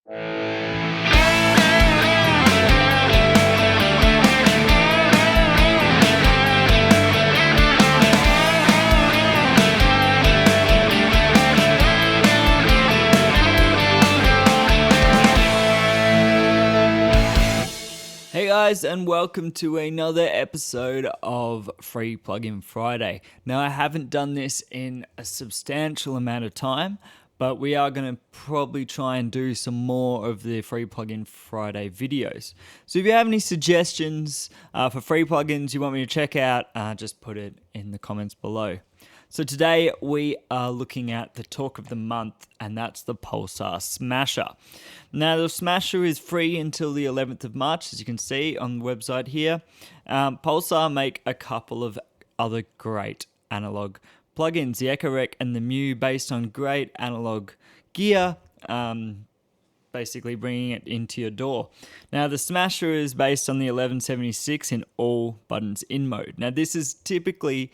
Hey guys, and welcome to another episode of Free Plugin Friday. Now, I haven't done this in a substantial amount of time, but we are going to probably try and do some more of the Free Plugin Friday videos. So if you have any suggestions for free plugins you want me to check out, just put it in the comments below. So today we are looking at the talk of the month, and that's the Pulsar Smasher. Now, the Smasher is free until the 11th of March, as you can see on the website here. Pulsar make a couple of other great analog plugins, the Echo Rec and the Mew, based on great analog gear, basically bringing it into your DAW. Now, the Smasher is based on the 1176 in all buttons in mode. Now, this is typically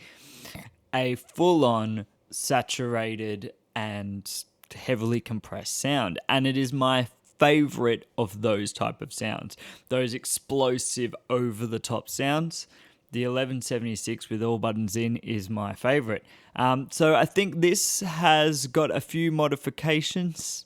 a full-on saturated and heavily compressed sound, and it is my favorite of those type of sounds, those explosive over-the-top sounds. The 1176 with all buttons in is my favorite. So I think this has got a few modifications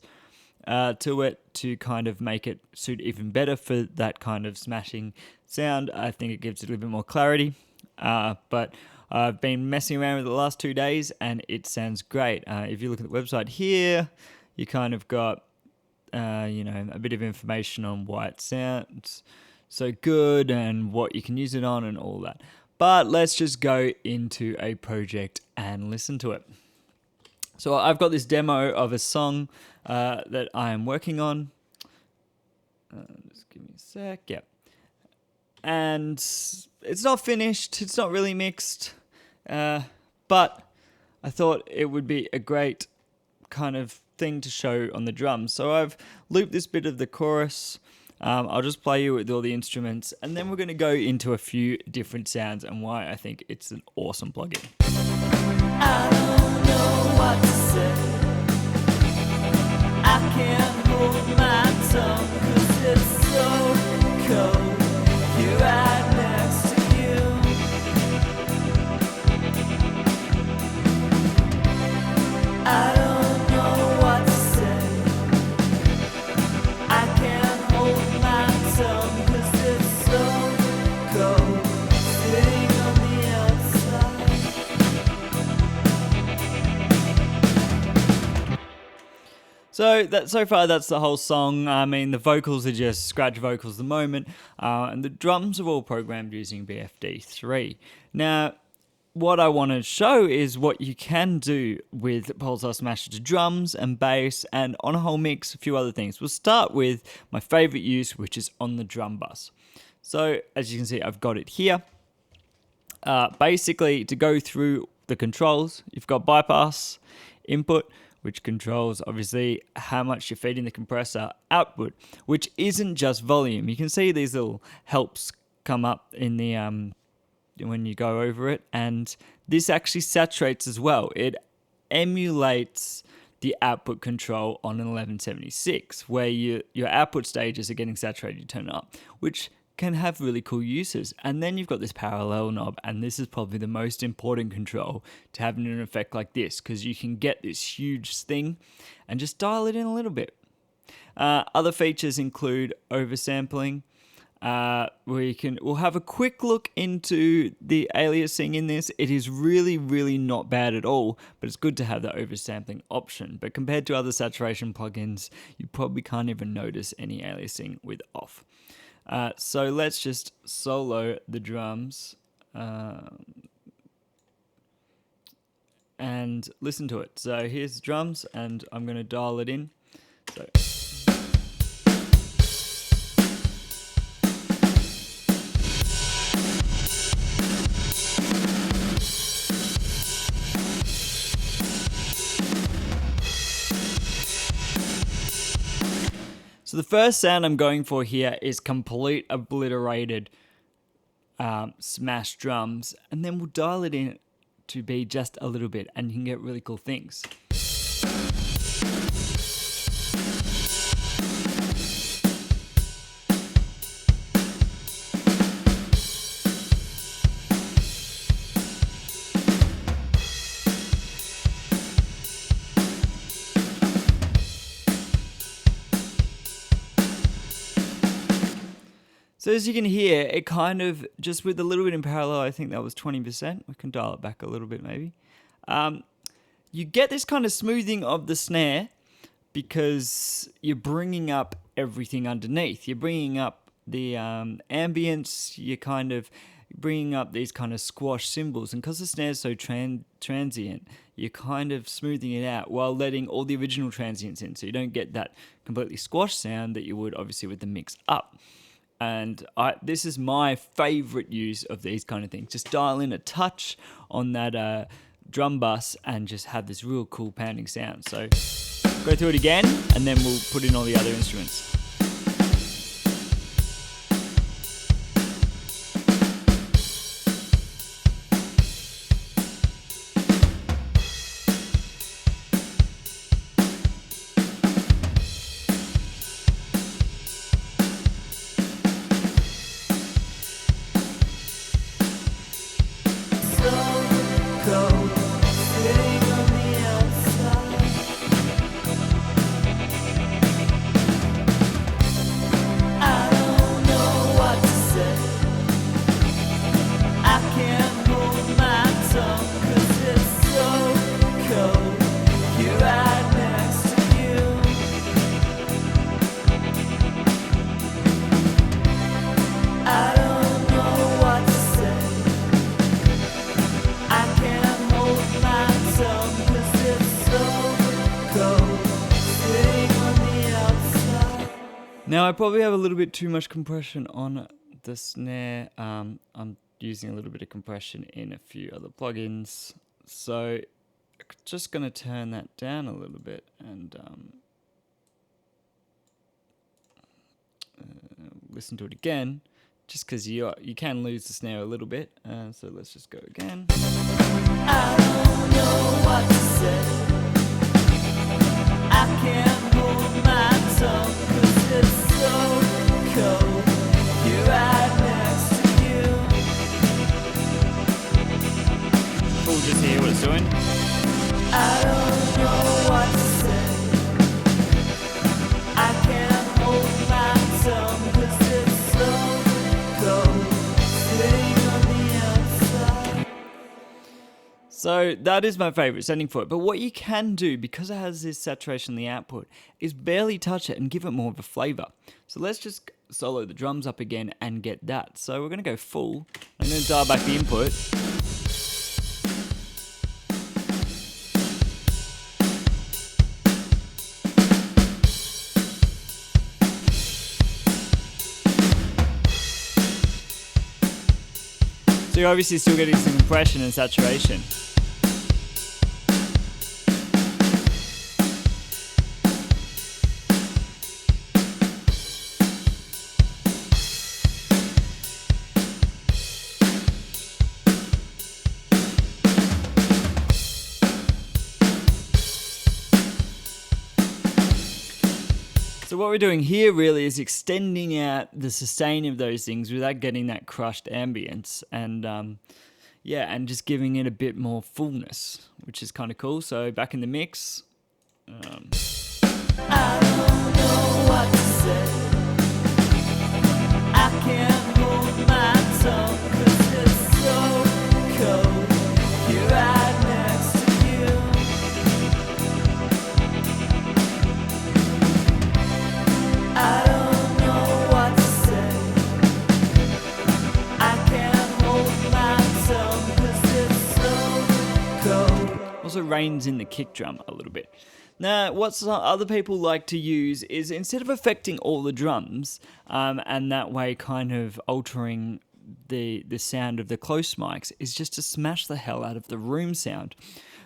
to it to kind of make it suit even better for that kind of smashing sound. I think it gives it a little bit more clarity, but I've been messing around with it the last 2 days, and it sounds great. If you look at the website here, you kind of got, a bit of information on why it sounds so good and what you can use it on and all that. But let's just go into a project and listen to it. So I've got this demo of a song that I am working on. Just give me a sec. Yeah. And it's not finished, it's not really mixed, but I thought it would be a great kind of thing to show on the drums. So I've looped this bit of the chorus. I'll just play you with all the instruments, and then we're going to go into a few different sounds and why I think it's an awesome plugin. I don't know what to say. I can't hold my tongue 'cause it's so cold. You're right next to you. I don't know what to say. I can't hold my tongue 'cause it's so cold. Sitting on the outside. So far that's the whole song. I mean, the vocals are just scratch vocals at the moment, and the drums are all programmed using BFD3. Now, what I want to show is what you can do with Pulsar Smasher to drums and bass, and on a whole mix, a few other things. We'll start with my favorite use, which is on the drum bus. So, as you can see, I've got it here. Basically, to go through the controls, you've got bypass, input, which controls, obviously, how much you're feeding the compressor, output, which isn't just volume. You can see these little helps come up in the when you go over it, and this actually saturates as well. It emulates the output control on an 1176, where your output stages are getting saturated, you turn it up, which can have really cool uses. And then you've got this parallel knob, and this is probably the most important control to have an effect like this, because you can get this huge thing and just dial it in a little bit. Other features include oversampling, where we'll have a quick look into the aliasing in this. It is really, really not bad at all, but it's good to have the oversampling option. But compared to other saturation plugins, you probably can't even notice any aliasing with off. So let's just solo the drums and listen to it. So here's the drums, and I'm going to dial it in. So. So the first sound I'm going for here is complete obliterated smash drums, and then we'll dial it in to be just a little bit, and you can get really cool things. So as you can hear, it kind of, just with a little bit in parallel, I think that was 20%. We can dial it back a little bit maybe. You get this kind of smoothing of the snare because you're bringing up everything underneath. You're bringing up the ambience, you're kind of bringing up these kind of squash cymbals. And because the snare's so transient, you're kind of smoothing it out while letting all the original transients in. So you don't get that completely squash sound that you would obviously with the mix up. And this is my favorite use of these kind of things. Just dial in a touch on that drum bus and just have this real cool pounding sound. So go through it again and then we'll put in all the other instruments. Now I probably have a little bit too much compression on the snare. I'm using a little bit of compression in a few other plugins. So just going to turn that down a little bit and listen to it again, just because you can lose the snare a little bit. So let's just go again. I don't know what to say. I can't hold my tongue 'cause it's so cold. You're right next to you. We'll just hear what it's doing. I don't know what to say. I can't hold my tongue 'cause it's so cold. Sitting on the outside. So that is my favorite setting for it. But what you can do, because it has this saturation in the output, is barely touch it and give it more of a flavor. So let's just solo the drums up again and get that. So we're going to go full. I'm going to dial back the input. So you're obviously still getting some compression and saturation. So what we're doing here really is extending out the sustain of those things without getting that crushed ambience, and yeah, and just giving it a bit more fullness, which is kind of cool. So back in the mix. I don't know what to say. I can't hold my tongue 'cause it's so cold. You're right next to you. I don't know what to say. I can't hold my tongue 'cause it's so cold. Also reins in the kick drum a little bit. Now, what some other people like to use is, instead of affecting all the drums, and that way kind of altering the sound of the close mics, is just to smash the hell out of the room sound.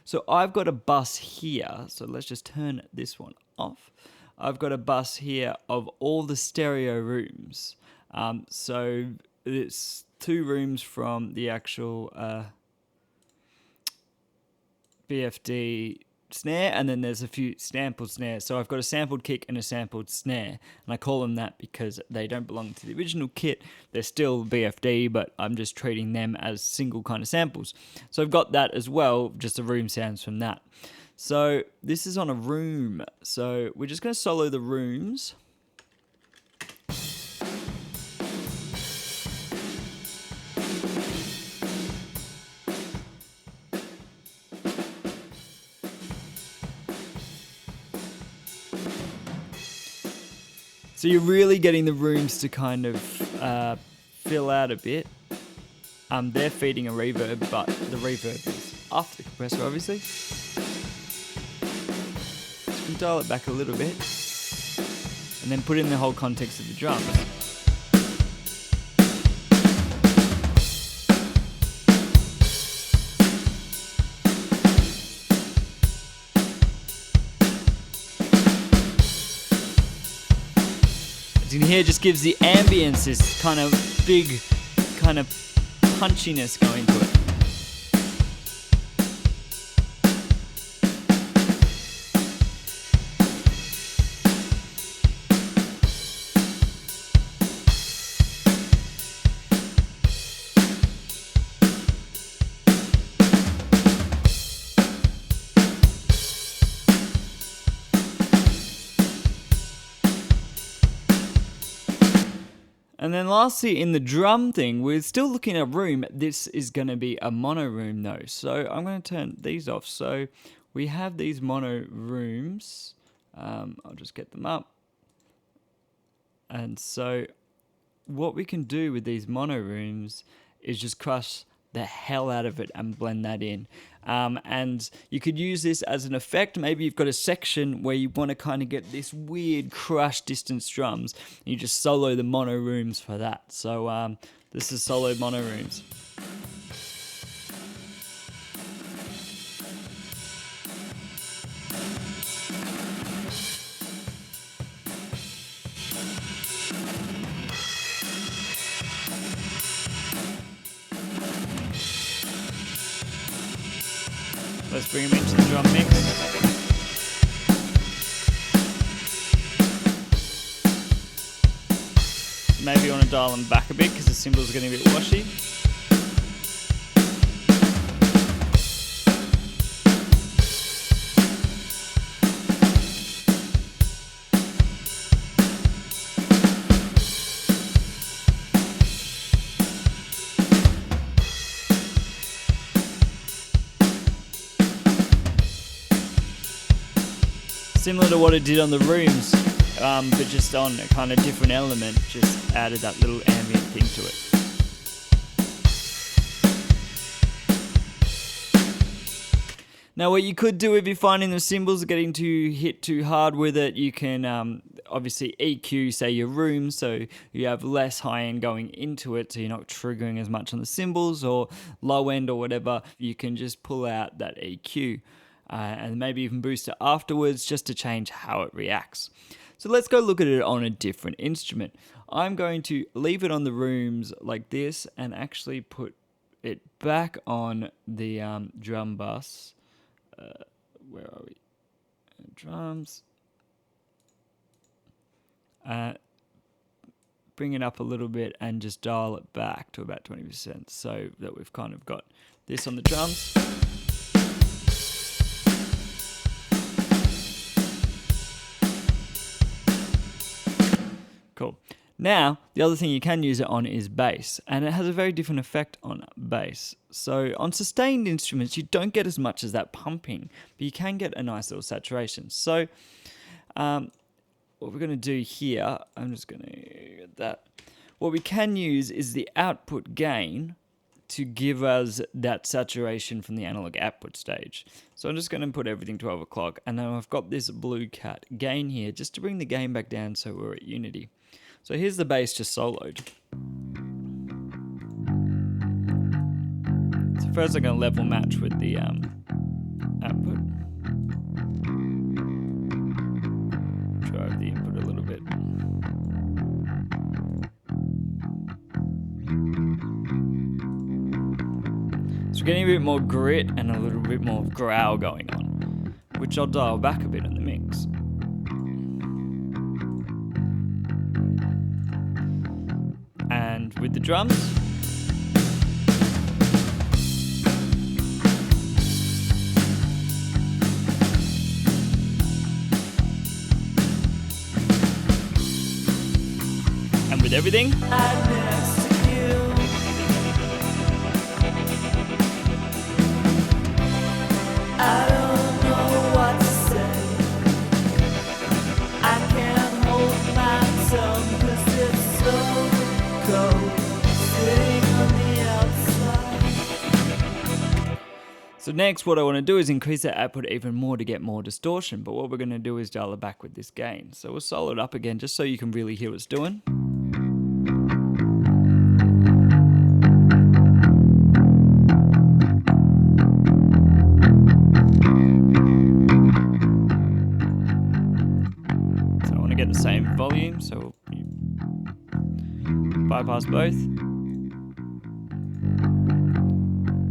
So I've got a bus here, so let's just turn this one off. I've got a bus here of all the stereo rooms. So it's 2 rooms from the actual BFD snare, and then there's a few sampled snares. So I've got a sampled kick and a sampled snare, and I call them that because they don't belong to the original kit. They're still BFD, but I'm just treating them as single kind of samples. So I've got that as well, just the room sounds from that. So this is on a room, so we're just going to solo the rooms. So you're really getting the rooms to kind of fill out a bit. They're feeding a reverb, but the reverb is after the compressor, obviously. So you can dial it back a little bit, and then put in the whole context of the drums. As you can hear, it just gives the ambience this kind of big, kind of punchiness going to it. And then lastly, in the drum thing, we're still looking at room. This is going to be a mono room though. So I'm going to turn these off. So we have these mono rooms. I'll just get them up. And so what we can do with these mono rooms is just crush the hell out of it and blend that in. And you could use this as an effect. Maybe you've got a section where you want to kind of get this weird crush distance drums. You just solo the mono rooms for that. So this is solo mono rooms. Let's bring them into the drum mix. Maybe you want to dial them back a bit because the cymbals are getting a bit washy. Similar to what it did on the rooms, but just on a kind of different element, just added that little ambient thing to it. Now what you could do if you're finding the cymbals are getting to hit too hard with it, you can obviously EQ, say, your room, so you have less high end going into it, so you're not triggering as much on the cymbals, or low end or whatever. You can just pull out that EQ. And maybe even boost it afterwards just to change how it reacts. So let's go look at it on a different instrument. I'm going to leave it on the rooms like this and actually put it back on the drum bus. Where are we? Drums. Bring it up a little bit and just dial it back to about 20% so that we've kind of got this on the drums. Cool. Now, the other thing you can use it on is bass, and it has a very different effect on bass. So on sustained instruments, you don't get as much as that pumping, but you can get a nice little saturation. So what we're going to do here, I'm just going to get that. What we can use is the output gain to give us that saturation from the analog output stage. So I'm just going to put everything 12 o'clock, and now I've got this Blue Cat gain here just to bring the gain back down so we're at unity. So here's the bass just soloed. So first I'm going to level match with the output. Drive the input a little bit. So we're getting a bit more grit and a little bit more growl going on, which I'll dial back a bit in the mix. And with the drums, and with everything, So next, what I want to do is increase that output even more to get more distortion. But what we're going to do is dial it back with this gain. So we'll solo it up again just so you can really hear what it's doing. So I want to get the same volume, so you bypass both.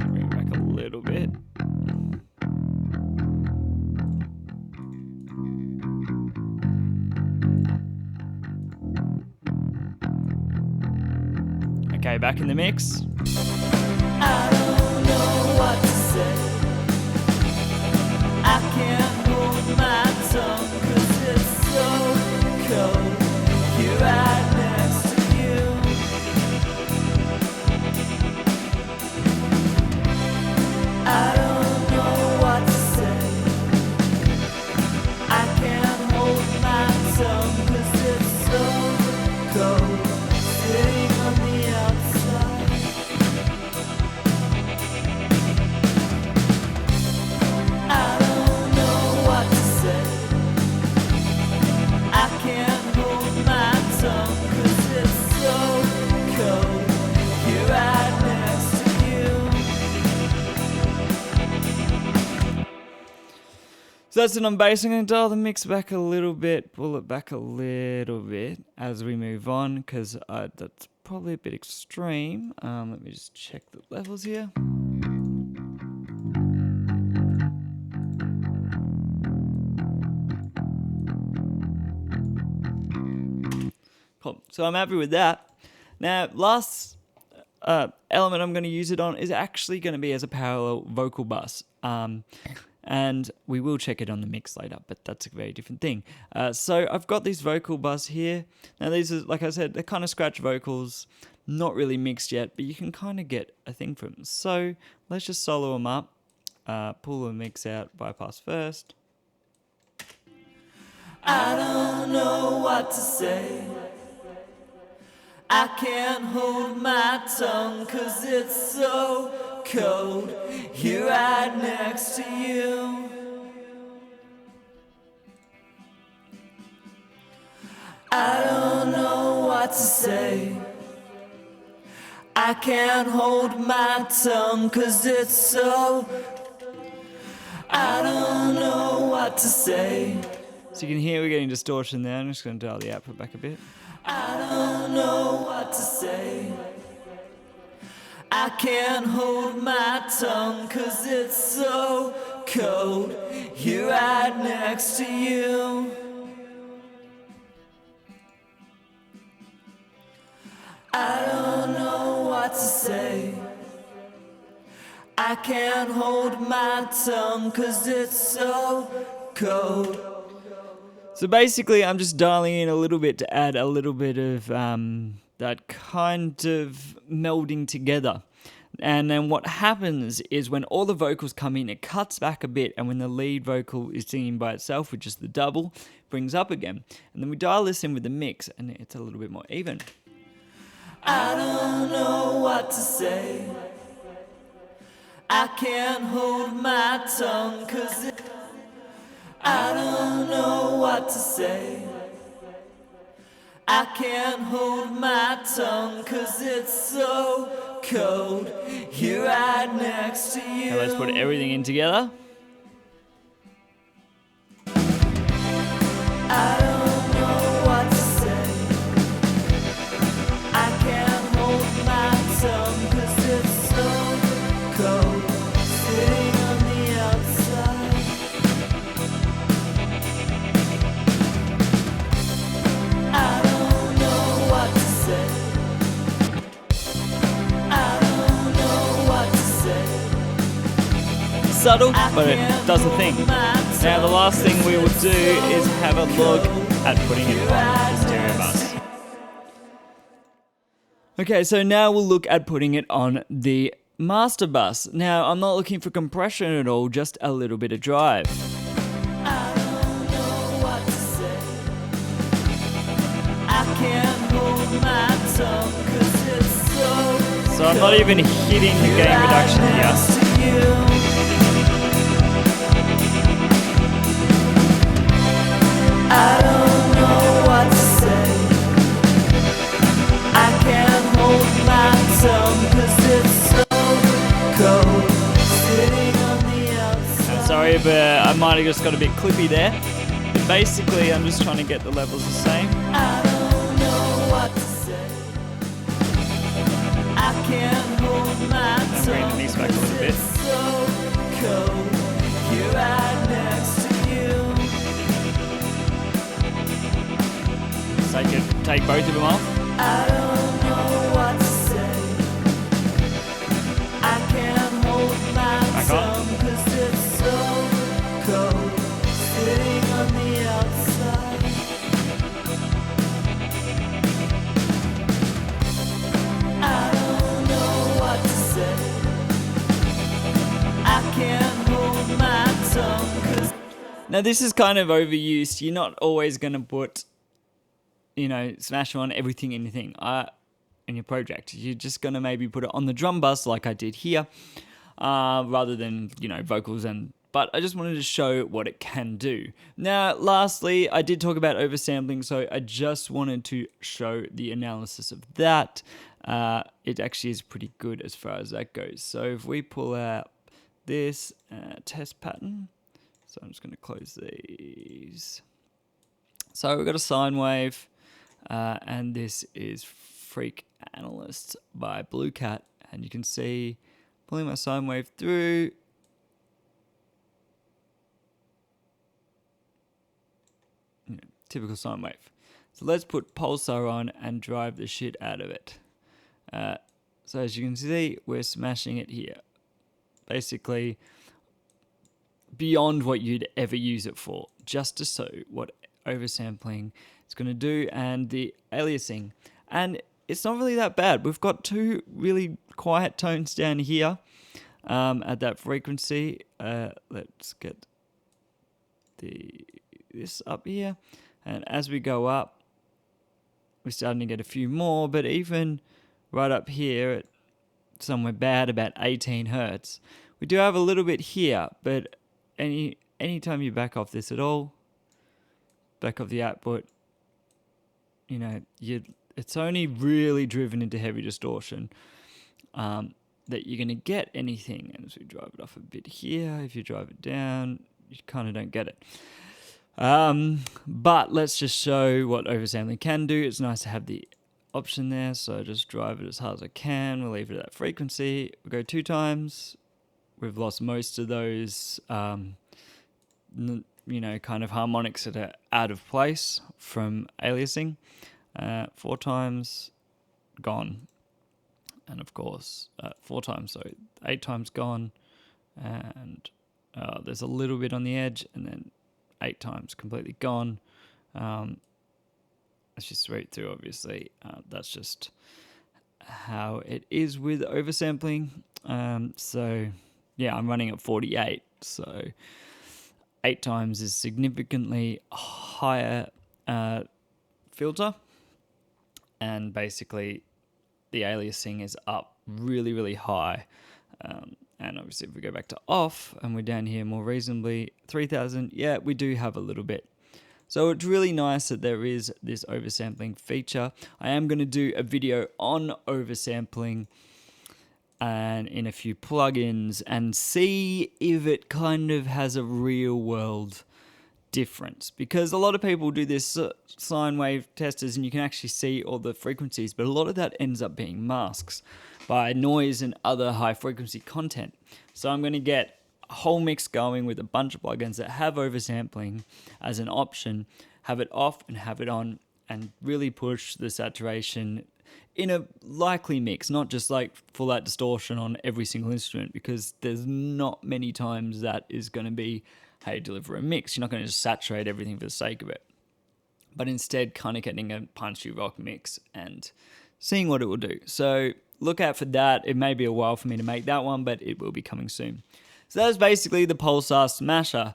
Bring it back a little bit. Okay, back in the mix. I don't know what to say. I can't hold my tongue 'cause it's so cold. You're right next to you. I don't know what to say. I can't hold my tongue 'cause it's so cold. Sitting on the outside. I don't know what to say. I can't hold my tongue 'cause it's so cold. You're right next to you. So that's it on bass. I'm going to dial the mix back a little bit, pull it back a little bit as we move on, because that's probably a bit extreme. Let me just check the levels here. Cool. So I'm happy with that. Now, last element I'm going to use it on is actually going to be as a parallel vocal bus. And we will check it on the mix later, but that's a very different thing. So I've got this vocal bus here. Now these are, like I said, they're kind of scratch vocals, not really mixed yet, but you can kind of get a thing from them. So let's just solo them up, pull the mix out, bypass first. I don't know what to say. I can't hold my tongue 'cause it's so cold. Here right next to you. I don't know what to say. I can't hold my tongue 'cause it's so. I don't know what to say. So you can hear we're getting distortion there. I'm just going to dial the output back a bit. I don't know what to say. I can't hold my tongue 'cause it's so cold. Here right next to you. I don't know what to say. I can't hold my tongue 'cause it's so cold. So basically, I'm just dialing in a little bit to add a little bit of that kind of melding together. And then what happens is when all the vocals come in, it cuts back a bit, and when the lead vocal is singing by itself, which is the double, brings up again. And then we dial this in with the mix, and it's a little bit more even. I don't know what to say. I can't hold my tongue 'cause I don't know what to say. I can't hold my tongue 'cause it's so cold. Here right next to you. Now let's put everything in together. I don't know what to say. I can't hold my tongue 'cause it's so cold. Sitting on the outside. I don't know what to say. I don't know what to say. Subtle, but it does the thing. Now the last thing we will do is have a look at putting it on the stereo bus. Okay, so now we'll look at putting it on the master bus. Now I'm not looking for compression at all, just a little bit of drive. I don't know what to say. I can't hold my tongue 'cause it's so I'm not even hitting the gain reduction here. I don't know what to say. I can't hold my tongue 'cause it's so cold. Sitting on the outside. Sorry, but I might have just got a bit clippy there. But basically, I'm just trying to get the levels the same. I don't know what to say. I can't hold my tongue. I'm bringing these back a little bit. It's so cold. You're right next to you. So take both of them off. I don't know what to say. I can't hold my tongue 'cause it's so cold. Sitting on the outside. I don't know what to say. I can't hold my tongue 'cause... Now this is kind of overused. You're not always going to put, smash on everything in your thing, in your project. You're just going to maybe put it on the drum bus like I did here, rather than, vocals but I just wanted to show what it can do. Now, lastly, I did talk about oversampling, so I just wanted to show the analysis of that. It actually is pretty good as far as that goes. So if we pull out this test pattern, so I'm just going to close these. So we've got a sine wave, and this is Freak Analyst by Blue Cat, and you can see pulling my sine wave through. Typical sine wave. So let's put Pulsar on and drive the shit out of it. So as you can see, we're smashing it here. Basically, beyond what you'd ever use it for, just to show what oversampling is going to do and the aliasing. And it's not really that bad. We've got two really quiet tones down here at that frequency. Let's get this up here. And as we go up, we're starting to get a few more, but even right up here at somewhere bad, about 18 hertz, we do have a little bit here, but anytime you back off this at all, back off the output, it's only really driven into heavy distortion that you're going to get anything. And as we drive it off a bit here, if you drive it down, you kind of don't get it. But let's just show what oversampling can do. It's nice to have the option there, so I just drive it as hard as I can. We'll leave it at that frequency. We'll go 2 times. We've lost most of those, kind of harmonics that are out of place from aliasing. 4 times, gone. And of course, 4 times, so 8 times gone. And there's a little bit on the edge, and then 8 times completely gone. Let's just read through, obviously. That's just how it is with oversampling. So, yeah, I'm running at 48. So 8 times is significantly higher filter. And basically, the aliasing is up really, really high. And obviously, if we go back to off and we're down here more reasonably, 3000, yeah, we do have a little bit. So it's really nice that there is this oversampling feature. I am going to do a video on oversampling and in a few plugins and see if it kind of has a real world difference, because a lot of people do this sine wave testers and you can actually see all the frequencies, but a lot of that ends up being masks by noise and other high frequency content. So I'm going to get a whole mix going with a bunch of plugins that have oversampling as an option, have it off and have it on, and really push the saturation in a likely mix, not just like full out distortion on every single instrument, because there's not many times that is going to be how you deliver a mix. You're not going to just saturate everything for the sake of it, but instead kind of getting a punchy rock mix and seeing what it will do. So look out for that. It may be a while for me to make that one, but it will be coming soon. So that was basically the Pulsar Smasher.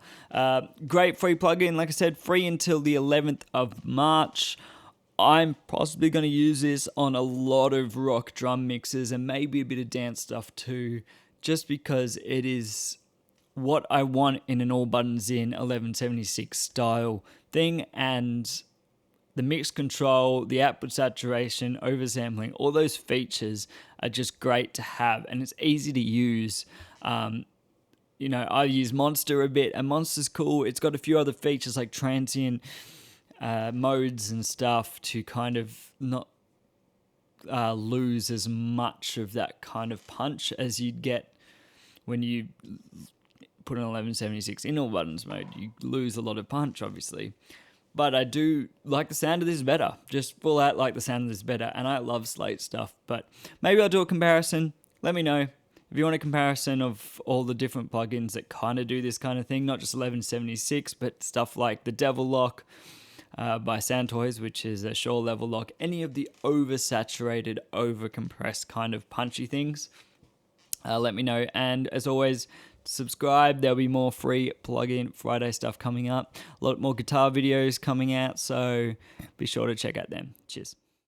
Great free plugin. Like I said, free until the 11th of March. I'm possibly going to use this on a lot of rock drum mixes and maybe a bit of dance stuff too, just because it is what I want in an all buttons in 1176 style thing, and the mix control, the output saturation, oversampling, all those features are just great to have, and it's easy to use. I use Monster a bit, and Monster's cool. It's got a few other features like transient modes and stuff to kind of not lose as much of that kind of punch as you'd get when you put an 1176 in all buttons mode. You lose a lot of punch, obviously. But I do like the sound of this better. Just full out like the sound of this better. And I love Slate stuff. But maybe I'll do a comparison. Let me know. If you want a comparison of all the different plugins that kind of do this kind of thing, not just 1176, but stuff like the Devil Lock by Santoys, which is a Shaw level lock, any of the oversaturated, overcompressed kind of punchy things, let me know. And as always, subscribe. There'll be more free plugin Friday stuff coming up. A lot more guitar videos coming out, so be sure to check out them. Cheers.